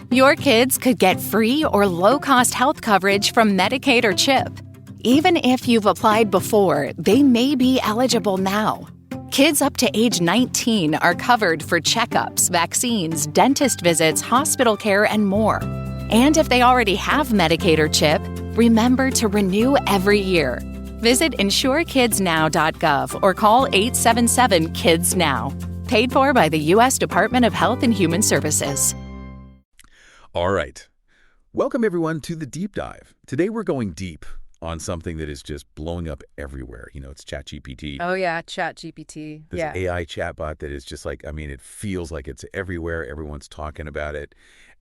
Your kids could get free or low-cost health coverage from Medicaid or CHIP. Even if you've applied before, they may be eligible now. Kids up to age 19 are covered for checkups, vaccines, dentist visits, hospital care, and more. And if they already have Medicaid or CHIP, remember to renew every year. Visit insurekidsnow.gov or call 877-KIDS-NOW. Paid for by the U.S. Department of Health and Human Services. All right. Welcome, everyone, to the Deep Dive. Today, we're going deep on something that is just blowing up everywhere. You know, it's ChatGPT. Oh, yeah, ChatGPT. This AI chatbot that is just like, I mean, it feels like it's everywhere. Everyone's talking about it.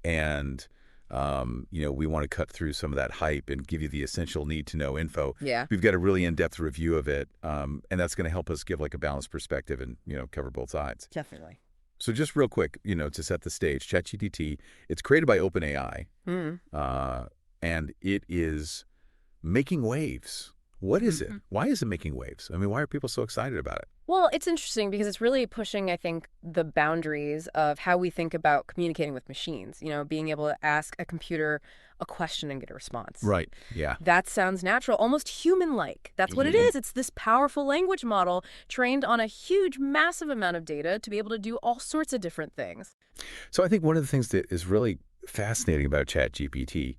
And, we want to cut through some of that hype and give you the essential need-to-know info. Yeah. We've got a really in-depth review of it, and that's going to help us give like a balanced perspective and, cover both sides. Definitely. So just real quick, to set the stage, ChatGPT, it's created by OpenAI, and it is making waves. What is it? Why is it making waves? I mean, why are people so excited about it? Well, it's interesting because it's really pushing, I think, the boundaries of how we think about communicating with machines. Being able to ask a computer a question and get a response. Right. Yeah. That sounds natural, almost human-like. That's what it is. It's this powerful language model trained on a huge, massive amount of data to be able to do all sorts of different things. So I think one of the things that is really fascinating about ChatGPT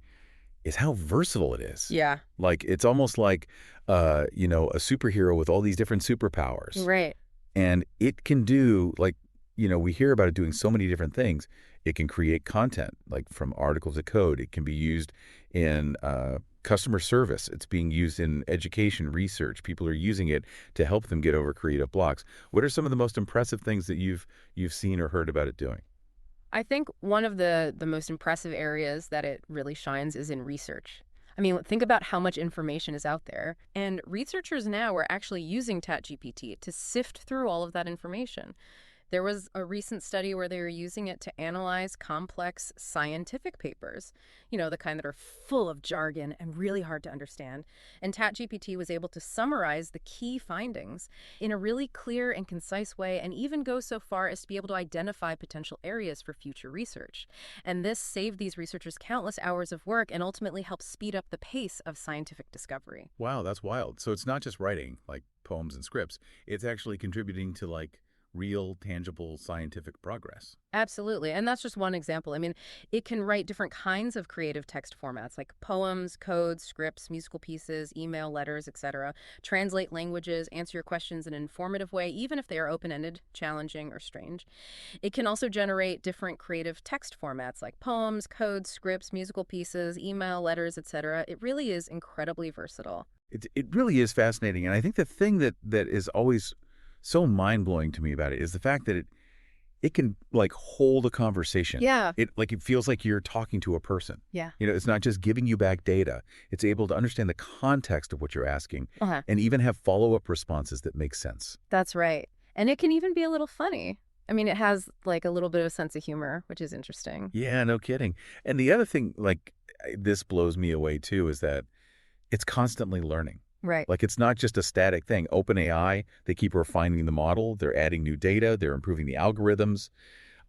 is how versatile it is. Yeah. Like, it's almost like, a superhero with all these different superpowers. Right. And it can do, like, we hear about it doing so many different things. It can create content, like from articles to code. It can be used in customer service. It's being used in education, research. People are using it to help them get over creative blocks. What are some of the most impressive things that you've seen or heard about it doing? I think one of the most impressive areas that it really shines is in research. I mean, think about how much information is out there. And researchers now are actually using ChatGPT to sift through all of that information. There was a recent study where they were using it to analyze complex scientific papers, the kind that are full of jargon and really hard to understand. And ChatGPT was able to summarize the key findings in a really clear and concise way, and even go so far as to be able to identify potential areas for future research. And this saved these researchers countless hours of work and ultimately helped speed up the pace of scientific discovery. Wow, that's wild. So it's not just writing, like poems and scripts. It's actually contributing to, like, real, tangible scientific progress. Absolutely. And that's just one example. I mean, it can write different kinds of creative text formats like poems, codes, scripts, musical pieces, email, letters, etc. Translate languages, answer your questions in an informative way, even if they are open-ended, challenging, or strange. It can also generate different creative text formats like poems, codes, scripts, musical pieces, email, letters, etc. It really is incredibly versatile. It really is fascinating. And I think the thing that is always so mind-blowing to me about it is the fact that it can, like, hold a conversation. Yeah. It feels like you're talking to a person. Yeah. It's not just giving you back data. It's able to understand the context of what you're asking and even have follow-up responses that make sense. That's right. And it can even be a little funny. I mean, it has, like, a little bit of a sense of humor, which is interesting. Yeah, no kidding. And the other thing, like, this blows me away, too, is that it's constantly learning. Right. Like, it's not just a static thing. OpenAI, they keep refining the model. They're adding new data. They're improving the algorithms.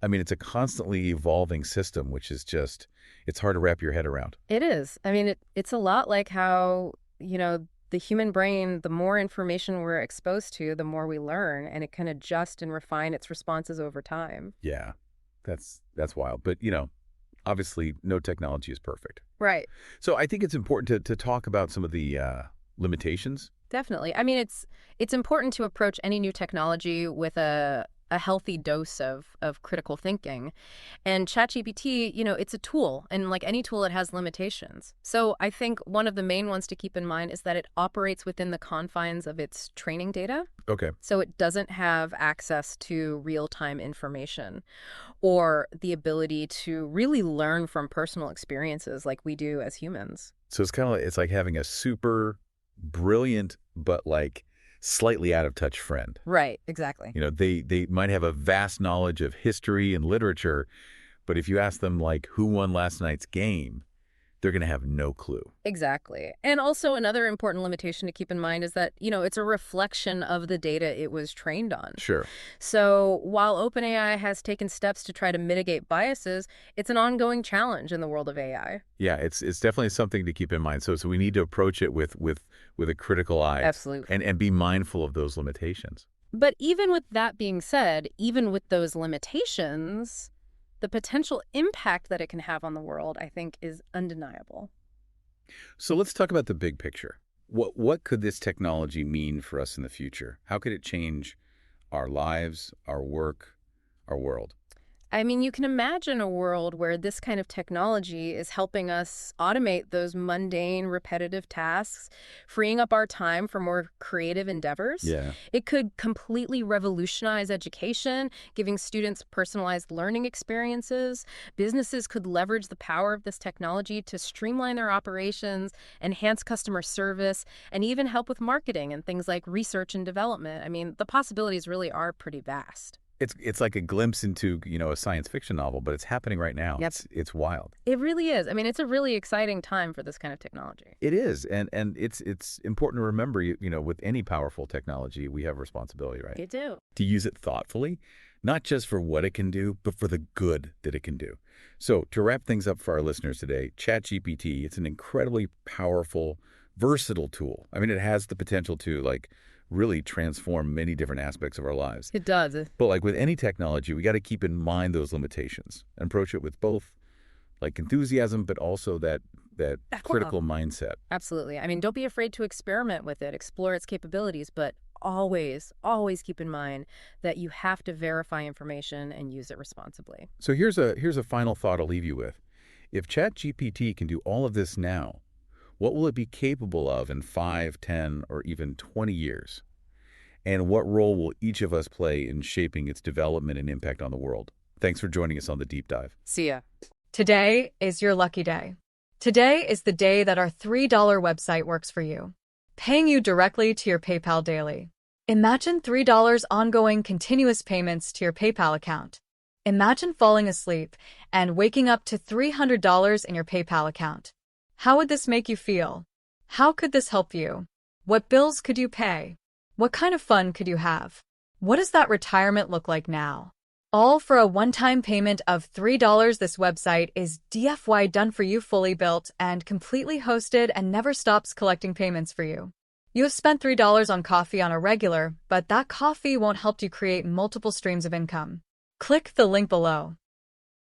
I mean, it's a constantly evolving system, which is just, it's hard to wrap your head around. It is. I mean, it's a lot like how, the human brain, the more information we're exposed to, the more we learn, and it can adjust and refine its responses over time. Yeah, that's wild. But, obviously, no technology is perfect. Right. So I think it's important to talk about some of the limitations. Definitely. I mean, it's important to approach any new technology with a healthy dose of critical thinking. And ChatGPT, it's a tool, and like any tool, it has limitations. So I think one of the main ones to keep in mind is that it operates within the confines of its training data. Okay. So it doesn't have access to real-time information or the ability to really learn from personal experiences like we do as humans. So it's like having a super brilliant but, like, slightly out of touch friend. Right, exactly. They might have a vast knowledge of history and literature, but if you ask them, like, who won last night's game, they're going to have no clue. Exactly. And also another important limitation to keep in mind is that, it's a reflection of the data it was trained on. Sure. So while OpenAI has taken steps to try to mitigate biases, it's an ongoing challenge in the world of AI. Yeah, it's definitely something to keep in mind. So we need to approach it with a critical eye. Absolutely. And be mindful of those limitations. But even with that being said, even with those limitations, the potential impact that it can have on the world, I think, is undeniable. So let's talk about the big picture. What could this technology mean for us in the future? How could it change our lives, our work, our world? I mean, you can imagine a world where this kind of technology is helping us automate those mundane, repetitive tasks, freeing up our time for more creative endeavors. Yeah. It could completely revolutionize education, giving students personalized learning experiences. Businesses could leverage the power of this technology to streamline their operations, enhance customer service, and even help with marketing and things like research and development. I mean, the possibilities really are pretty vast. It's like a glimpse into, a science fiction novel, but it's happening right now. Yep. It's wild. It really is. I mean, it's a really exciting time for this kind of technology. It is. And it's important to remember, with any powerful technology, we have responsibility, right? You do. To use it thoughtfully, not just for what it can do, but for the good that it can do. So to wrap things up for our listeners today, ChatGPT, it's an incredibly powerful, versatile tool. I mean, it has the potential to really transform many different aspects of our lives. It does. But like with any technology, we got to keep in mind those limitations and approach it with both enthusiasm, but also that critical mindset. Absolutely. I mean, don't be afraid to experiment with it, explore its capabilities, but always, always keep in mind that you have to verify information and use it responsibly. So here's a final thought I'll leave you with. If ChatGPT can do all of this now, what will it be capable of in 5, 10, or even 20 years? And what role will each of us play in shaping its development and impact on the world? Thanks for joining us on the Deep Dive. See ya. Today is your lucky day. Today is the day that our $3 website works for you, paying you directly to your PayPal daily. Imagine $3 ongoing continuous payments to your PayPal account. Imagine falling asleep and waking up to $300 in your PayPal account. How would this make you feel? How could this help you? What bills could you pay? What kind of fun could you have? What does that retirement look like now? All for a one-time payment of $3. This website is DFY done for you, fully built and completely hosted, and never stops collecting payments for you. You have spent $3 on coffee on a regular, but that coffee won't help you create multiple streams of income. Click the link below.